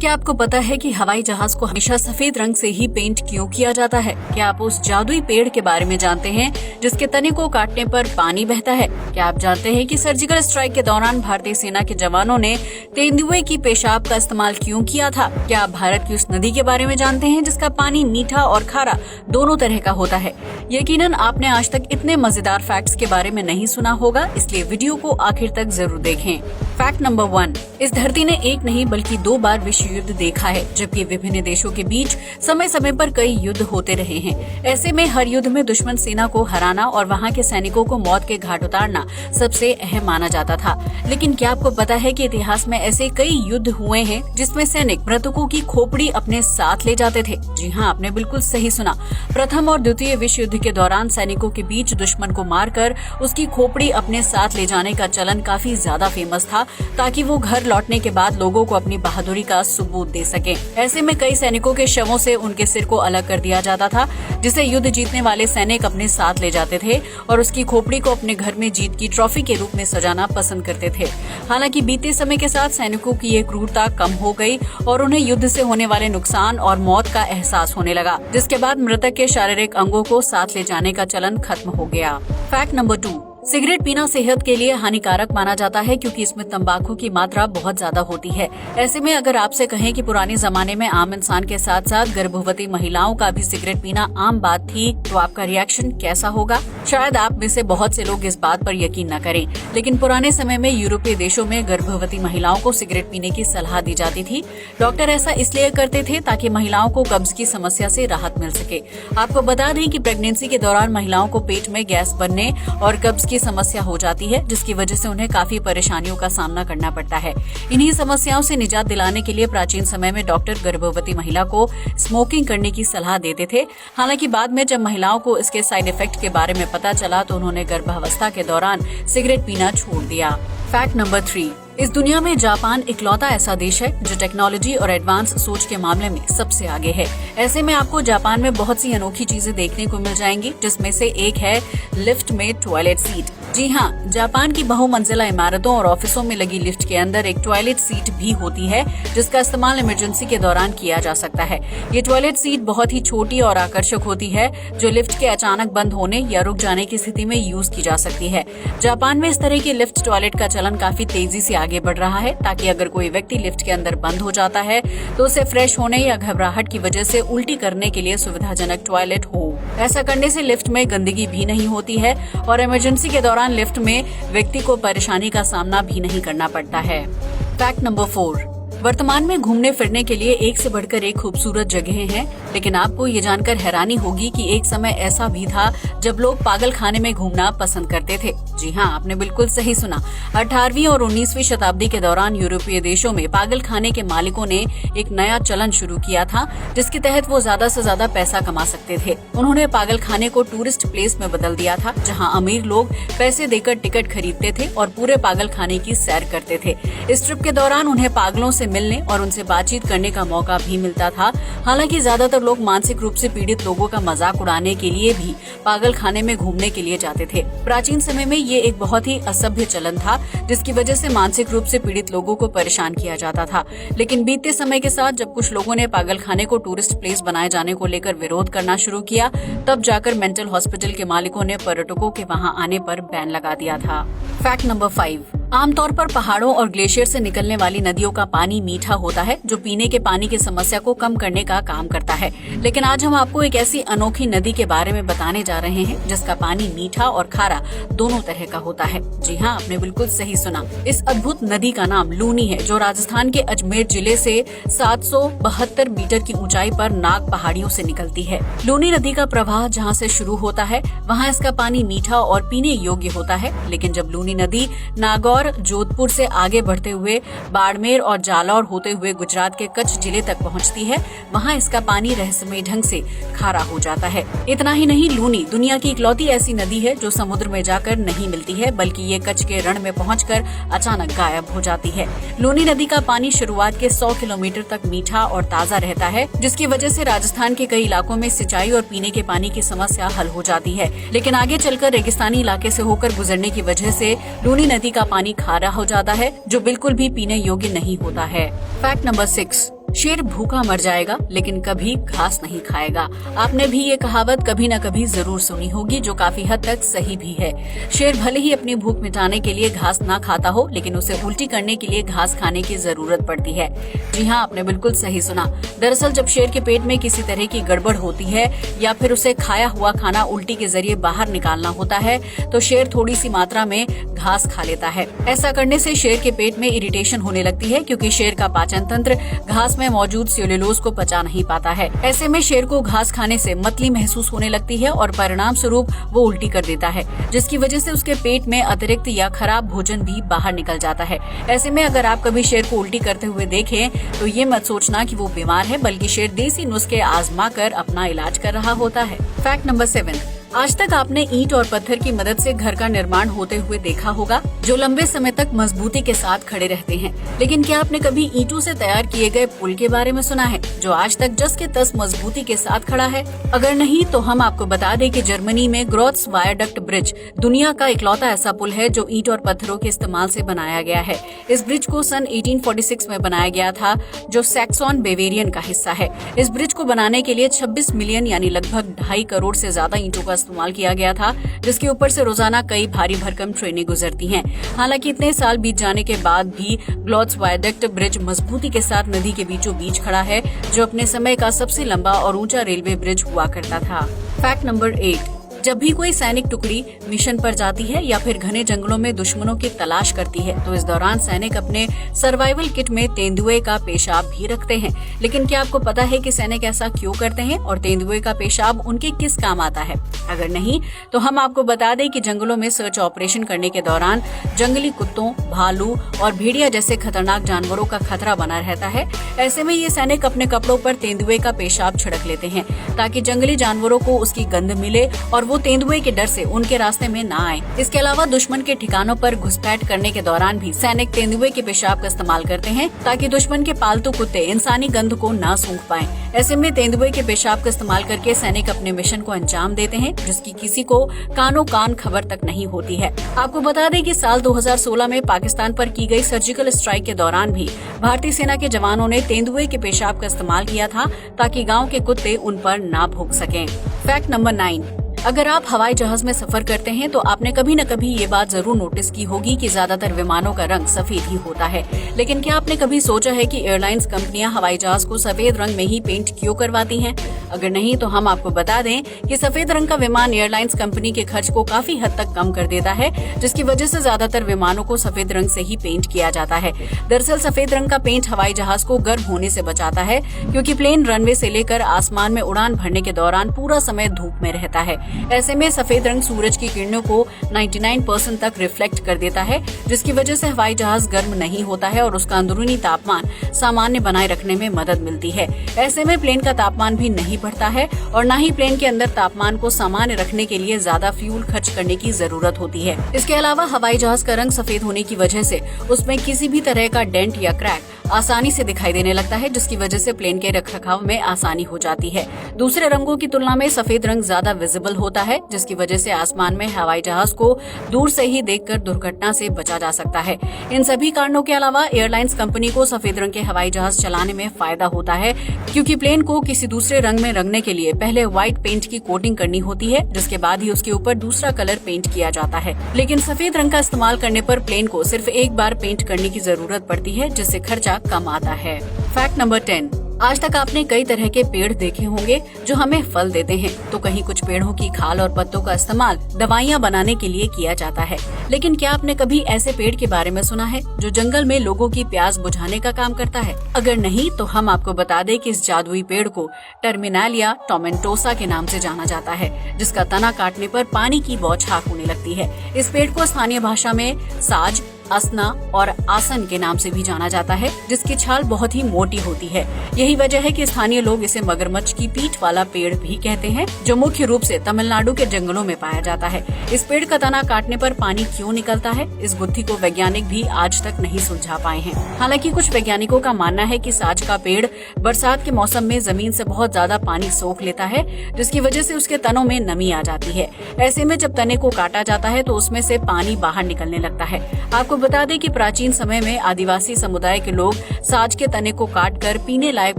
क्या आपको पता है कि हवाई जहाज को हमेशा सफेद रंग से ही पेंट क्यों किया जाता है? क्या आप उस जादुई पेड़ के बारे में जानते हैं जिसके तने को काटने पर पानी बहता है? क्या आप जानते हैं कि सर्जिकल स्ट्राइक के दौरान भारतीय सेना के जवानों ने तेंदुए की पेशाब का इस्तेमाल क्यों किया था? क्या आप भारत की उस नदी के बारे में जानते हैं जिसका पानी मीठा और खारा दोनों तरह का होता है? यकीनन आपने आज तक इतने मजेदार फैक्ट्स के बारे में नहीं सुना होगा, इसलिए वीडियो को आखिर तक जरूर देखें। फैक्ट नंबर 1, इस धरती ने एक नहीं बल्कि 2 बार विश्व युद्ध देखा है, जबकि विभिन्न देशों के बीच समय समय पर कई युद्ध होते रहे हैं। ऐसे में हर युद्ध में दुश्मन सेना को हराना और वहां के सैनिकों को मौत के घाट उतारना सबसे अहम माना जाता था। लेकिन क्या आपको पता है कि इतिहास में ऐसे कई युद्ध हुए हैं जिसमें सैनिक मृतकों की खोपड़ी अपने साथ ले जाते थे? जी हाँ, आपने बिल्कुल सही सुना। प्रथम और द्वितीय विश्व युद्ध के दौरान सैनिकों के बीच दुश्मन को मारकर उसकी खोपड़ी अपने साथ ले जाने का चलन काफी ज्यादा फेमस था, ताकि वो घर लौटने के बाद लोगों को अपनी बहादुरी का सबूत दे सके। ऐसे में कई सैनिकों के शवों से उनके सिर को अलग कर दिया जाता था, जिसे युद्ध जीतने वाले सैनिक अपने साथ ले जाते थे और उसकी खोपड़ी को अपने घर में जीत की ट्रॉफी के रूप में सजाना पसंद करते थे। हालांकि बीते समय के साथ सैनिकों की ये क्रूरता कम हो गई और उन्हें युद्ध से होने वाले नुकसान और मौत का एहसास होने लगा, जिसके बाद मृतक के शारीरिक अंगों को साथ ले जाने का चलन खत्म हो गया। फैक्ट नंबर 2, सिगरेट पीना सेहत के लिए हानिकारक माना जाता है क्योंकि इसमें तंबाकू की मात्रा बहुत ज्यादा होती है। ऐसे में अगर आपसे कहें कि पुराने जमाने में आम इंसान के साथ साथ गर्भवती महिलाओं का भी सिगरेट पीना आम बात थी, तो आपका रिएक्शन कैसा होगा? शायद आप में से बहुत से लोग इस बात पर यकीन न करें, लेकिन पुराने समय में यूरोपीय देशों में गर्भवती महिलाओं को सिगरेट पीने की सलाह दी जाती थी। डॉक्टर ऐसा इसलिए करते थे ताकि महिलाओं को कब्ज की समस्या से राहत मिल सके। आपको बता दें कि प्रेगनेंसी के दौरान महिलाओं को पेट में गैस बनने और कब्ज की समस्या हो जाती है, जिसकी वजह से उन्हें काफी परेशानियों का सामना करना पड़ता है। इन्हीं समस्याओं से निजात दिलाने के लिए प्राचीन समय में डॉक्टर गर्भवती महिला को स्मोकिंग करने की सलाह देते थे। हालांकि बाद में जब महिलाओं को इसके साइड इफेक्ट के बारे में पता चला तो उन्होंने गर्भावस्था के दौरान सिगरेट पीना छोड़ दिया। फैक्ट नंबर 3, इस दुनिया में जापान इकलौता ऐसा देश है जो टेक्नोलॉजी और एडवांस सोच के मामले में सबसे आगे है। ऐसे में आपको जापान में बहुत सी अनोखी चीजें देखने को मिल जाएंगी, जिसमें से एक है लिफ्ट में टॉयलेट सीट। जी हाँ, जापान की बहुमंजिला इमारतों और ऑफिसों में लगी लिफ्ट के अंदर एक टॉयलेट सीट भी होती है, जिसका इस्तेमाल इमरजेंसी के दौरान किया जा सकता है। ये टॉयलेट सीट बहुत ही छोटी और आकर्षक होती है, जो लिफ्ट के अचानक बंद होने या रुक जाने की स्थिति में यूज की जा सकती है। जापान में इस तरह की लिफ्ट टॉयलेट का चलन काफी तेजी से आगे बढ़ रहा है, ताकि अगर कोई व्यक्ति लिफ्ट के अंदर बंद हो जाता है तो उसे फ्रेश होने या घबराहट की वजह से उल्टी करने के लिए सुविधाजनक टॉयलेट हो। ऐसा करने से लिफ्ट में गंदगी भी नहीं होती है और इमरजेंसी के दौरान लिफ्ट में व्यक्ति को परेशानी का सामना भी नहीं करना पड़ता है। फैक्ट नंबर 4, वर्तमान में घूमने फिरने के लिए एक से बढ़कर एक खूबसूरत जगहें हैं, लेकिन आपको ये जानकर हैरानी होगी कि एक समय ऐसा भी था जब लोग पागल खाने में घूमना पसंद करते थे। जी हाँ, आपने बिल्कुल सही सुना। 18वीं और 19वीं शताब्दी के दौरान यूरोपीय देशों में पागल खाने के मालिकों ने एक नया चलन शुरू किया था, जिसके तहत वो ज्यादा से ज्यादा पैसा कमा सकते थे। उन्होंने पागल खाने को टूरिस्ट प्लेस में बदल दिया था, जहाँ अमीर लोग पैसे देकर टिकट खरीदते थे और पूरे पागल खाने की सैर करते थे। इस ट्रिप के दौरान उन्हें पागलों से मिलने और उनसे बातचीत करने का मौका भी मिलता था। हालांकि ज्यादातर लोग मानसिक रूप से पीड़ित लोगों का मजाक उड़ाने के लिए भी पागल खाने में घूमने के लिए जाते थे। प्राचीन समय में ये एक बहुत ही असभ्य चलन था, जिसकी वजह से मानसिक रूप से पीड़ित लोगों को परेशान किया जाता था। लेकिन बीते समय के साथ जब कुछ लोगों ने पागल खाने को टूरिस्ट प्लेस बनाए जाने को लेकर विरोध करना शुरू किया, तब जाकर मेंटल हॉस्पिटल के मालिकों ने पर्यटकों के वहां आने पर बैन लगा दिया था। फैक्ट नंबर 5, आमतौर पर पहाड़ों और ग्लेशियर से निकलने वाली नदियों का पानी मीठा होता है, जो पीने के पानी की समस्या को कम करने का काम करता है। लेकिन आज हम आपको एक ऐसी अनोखी नदी के बारे में बताने जा रहे हैं जिसका पानी मीठा और खारा दोनों तरह का होता है। जी हाँ, आपने बिल्कुल सही सुना। इस अद्भुत नदी का नाम लूनी है, जो राजस्थान के अजमेर जिले से 772 मीटर की ऊंचाई पर नाग पहाड़ियों से निकलती है। लूनी नदी का प्रवाह जहाँ से शुरू होता है वहाँ इसका पानी मीठा और पीने योग्य होता है। लेकिन जब लूनी नदी नागौर जोधपुर से आगे बढ़ते हुए बाड़मेर और जालौर होते हुए गुजरात के कच्छ जिले तक पहुंचती है, वहां इसका पानी रहस्यमय ढंग से खारा हो जाता है। इतना ही नहीं, लूनी दुनिया की इकलौती ऐसी नदी है जो समुद्र में जाकर नहीं मिलती है, बल्कि ये कच्छ के रण में पहुंचकर अचानक गायब हो जाती है। लूनी नदी का पानी शुरुआत के 100 किलोमीटर तक मीठा और ताज़ा रहता है, जिसकी वजह से राजस्थान के कई इलाकों में सिंचाई और पीने के पानी की समस्या हल हो जाती है। लेकिन आगे चलकर रेगिस्तानी इलाके से होकर गुजरने की वजह से लूनी नदी का पानी खारा हो जाता है, जो बिल्कुल भी पीने योग्य नहीं होता है। फैक्ट नंबर 6, शेर भूखा मर जाएगा लेकिन कभी घास नहीं खाएगा। आपने भी ये कहावत कभी न कभी जरूर सुनी होगी, जो काफी हद तक सही भी है। शेर भले ही अपनी भूख मिटाने के लिए घास ना खाता हो, लेकिन उसे उल्टी करने के लिए घास खाने की जरूरत पड़ती है। जी हाँ, आपने बिल्कुल सही सुना। दरअसल जब शेर के पेट में किसी तरह की गड़बड़ होती है या फिर उसे खाया हुआ खाना उल्टी के जरिए बाहर निकालना होता है, तो शेर थोड़ी सी मात्रा में घास खा लेता है। ऐसा करने से शेर के पेट में इरिटेशन होने लगती है, क्योंकि शेर का पाचन तंत्र घास में मौजूद सेल्यूलोज को पचा नहीं पाता है। ऐसे में शेर को घास खाने से मतली महसूस होने लगती है और परिणाम स्वरूप वो उल्टी कर देता है, जिसकी वजह से उसके पेट में अतिरिक्त या खराब भोजन भी बाहर निकल जाता है। ऐसे में अगर आप कभी शेर को उल्टी करते हुए देखें तो ये मत सोचना कि वो बीमार है, बल्कि शेर देसी नुस्खे आजमा कर अपना इलाज कर रहा होता है। फैक्ट नंबर 7, आज तक आपने ईंट और पत्थर की मदद से घर का निर्माण होते हुए देखा होगा, जो लंबे समय तक मजबूती के साथ खड़े रहते हैं। लेकिन क्या आपने कभी ईंटों से तैयार किए गए पुल के बारे में सुना है, जो आज तक जस के तस मजबूती के साथ खड़ा है? अगर नहीं तो हम आपको बता दें कि जर्मनी में ग्रोथ्स वायरडक्ट ब्रिज दुनिया का इकलौता ऐसा पुल है जो ईंट और पत्थरों के इस्तेमाल से बनाया गया है। इस ब्रिज को सन 1846 में बनाया गया था, जो सैक्सन बेवेरियन का हिस्सा है। इस ब्रिज को बनाने के लिए 26 मिलियन यानी लगभग 2.5 करोड़ से ज्यादा ईंटों का इस्तेमाल किया गया था, जिसके ऊपर से रोजाना कई भारी भरकम ट्रेनें गुजरती हैं। हालांकि इतने साल बीत जाने के बाद भी ग्रोथ्स वायरडक्ट ब्रिज मजबूती के साथ नदी के बीचों बीच खड़ा है, जो अपने समय का सबसे लंबा और ऊंचा रेलवे ब्रिज हुआ करता था। फैक्ट नंबर 8, जब भी कोई सैनिक टुकड़ी मिशन पर जाती है या फिर घने जंगलों में दुश्मनों की तलाश करती है, तो इस दौरान सैनिक अपने सर्वाइवल किट में तेंदुए का पेशाब भी रखते हैं। लेकिन क्या आपको पता है कि सैनिक ऐसा क्यों करते हैं और तेंदुए का पेशाब उनके किस काम आता है? अगर नहीं तो हम आपको बता दें कि जंगलों में सर्च ऑपरेशन करने के दौरान जंगली कुत्तों, भालू और भेड़िया जैसे खतरनाक जानवरों का खतरा बना रहता है। ऐसे में ये सैनिक अपने कपड़ों पर तेंदुए का पेशाब छिड़क लेते हैं, ताकि जंगली जानवरों को उसकी गंध मिले और वो तेंदुए के डर से उनके रास्ते में ना आए। इसके अलावा दुश्मन के ठिकानों पर घुसपैठ करने के दौरान भी सैनिक तेंदुए के पेशाब का इस्तेमाल करते हैं, ताकि दुश्मन के पालतू कुत्ते इंसानी गंध को ना सूंघ पाएं। ऐसे में तेंदुए के पेशाब का इस्तेमाल करके सैनिक अपने मिशन को अंजाम देते हैं, जिसकी किसी को कानो कान खबर तक नहीं होती है। आपको बता दें कि साल 2016 में पाकिस्तान पर की गई सर्जिकल स्ट्राइक के दौरान भी भारतीय सेना के जवानों ने तेंदुए के पेशाब का इस्तेमाल किया था, ताकि गाँव के कुत्ते उन पर ना भौंक सकें। फैक्ट नंबर 9, अगर आप हवाई जहाज में सफर करते हैं तो आपने कभी न कभी ये बात जरूर नोटिस की होगी कि ज्यादातर विमानों का रंग सफेद ही होता है। लेकिन क्या आपने कभी सोचा है कि एयरलाइंस कंपनियां हवाई जहाज को सफेद रंग में ही पेंट क्यों करवाती हैं? अगर नहीं तो हम आपको बता दें कि सफेद रंग का विमान एयरलाइंस कंपनी के खर्च को काफी हद तक कम कर देता है, जिसकी वजह से ज्यादातर विमानों को सफेद रंग से ही पेंट किया जाता है। दरअसल सफेद रंग का पेंट हवाई जहाज को गर्म होने से बचाता है, क्योंकि प्लेन रनवे से लेकर आसमान में उड़ान भरने के दौरान पूरा समय धूप में रहता है। ऐसे में सफेद रंग सूरज की किरणों को 99% तक रिफ्लेक्ट कर देता है, जिसकी वजह से हवाई जहाज गर्म नहीं होता है और उसका अंदरूनी तापमान सामान्य बनाए रखने में मदद मिलती है। ऐसे में प्लेन का तापमान भी नहीं बढ़ता है और न ही प्लेन के अंदर तापमान को सामान्य रखने के लिए ज्यादा फ्यूल खर्च करने की जरूरत होती है। इसके अलावा हवाई जहाज का रंग सफेद होने की वजह से उसमें किसी भी तरह का डेंट या क्रैक आसानी से दिखाई देने लगता है, जिसकी वजह से प्लेन के रखरखाव में आसानी हो जाती है। दूसरे रंगों की तुलना में सफेद रंग ज्यादा विजिबल होता है, जिसकी वजह से आसमान में हवाई जहाज को दूर से ही देखकर दुर्घटना से बचा जा सकता है। इन सभी कारणों के अलावा एयरलाइंस कंपनी को सफेद रंग के हवाई जहाज चलाने में फायदा होता है, क्योंकि प्लेन को किसी दूसरे रंग में रंगने के लिए पहले व्हाइट पेंट की कोटिंग करनी होती है, जिसके बाद ही उसके ऊपर दूसरा कलर पेंट किया जाता है। लेकिन सफेद रंग का इस्तेमाल करने पर प्लेन को सिर्फ एक बार पेंट करने की जरूरत पड़ती है, जिससे खर्चा कम आता है। फैक्ट नंबर 10, आज तक आपने कई तरह के पेड़ देखे होंगे जो हमें फल देते हैं, तो कहीं कुछ पेड़ों की खाल और पत्तों का इस्तेमाल दवाइयाँ बनाने के लिए किया जाता है। लेकिन क्या आपने कभी ऐसे पेड़ के बारे में सुना है जो जंगल में लोगों की प्यास बुझाने का काम करता है? अगर नहीं तो हम आपको बता दें कि इस जादुई पेड़ को टर्मिनालिया टोमेंटोसा के नाम से जाना जाता है, जिसका तना काटने पर पानी की बौछार होने लगती है। इस पेड़ को स्थानीय भाषा में साज, असना और आसन के नाम से भी जाना जाता है, जिसकी छाल बहुत ही मोटी होती है। यही वजह है कि स्थानीय लोग इसे मगरमच्छ की पीठ वाला पेड़ भी कहते हैं, जो मुख्य रूप से तमिलनाडु के जंगलों में पाया जाता है। इस पेड़ का तना काटने पर पानी क्यों निकलता है, इस बुद्धि को वैज्ञानिक भी आज तक नहीं सुलझा पाए हैं। हालांकि कुछ वैज्ञानिकों का मानना है कि साज का पेड़ बरसात के मौसम में जमीन से बहुत ज्यादा पानी सोख लेता है, जिसकी वजह से उसके तनों में नमी आ जाती है। ऐसे में जब तने को काटा जाता है तो उसमें से पानी बाहर निकलने लगता है। आपको आपको बता दें कि प्राचीन समय में आदिवासी समुदाय के लोग साज के तने को काटकर पीने लायक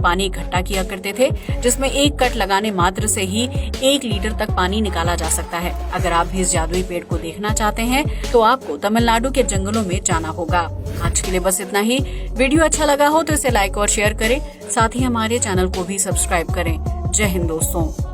पानी इकट्ठा किया करते थे, जिसमें एक कट लगाने मात्र से ही 1 लीटर तक पानी निकाला जा सकता है। अगर आप भी इस जादुई पेड़ को देखना चाहते हैं तो आपको तमिलनाडु के जंगलों में जाना होगा। आज के लिए बस इतना ही। वीडियो अच्छा लगा हो तो इसे लाइक और शेयर करें, साथ ही हमारे चैनल को भी सब्सक्राइब करें। जय हिंद दोस्तों।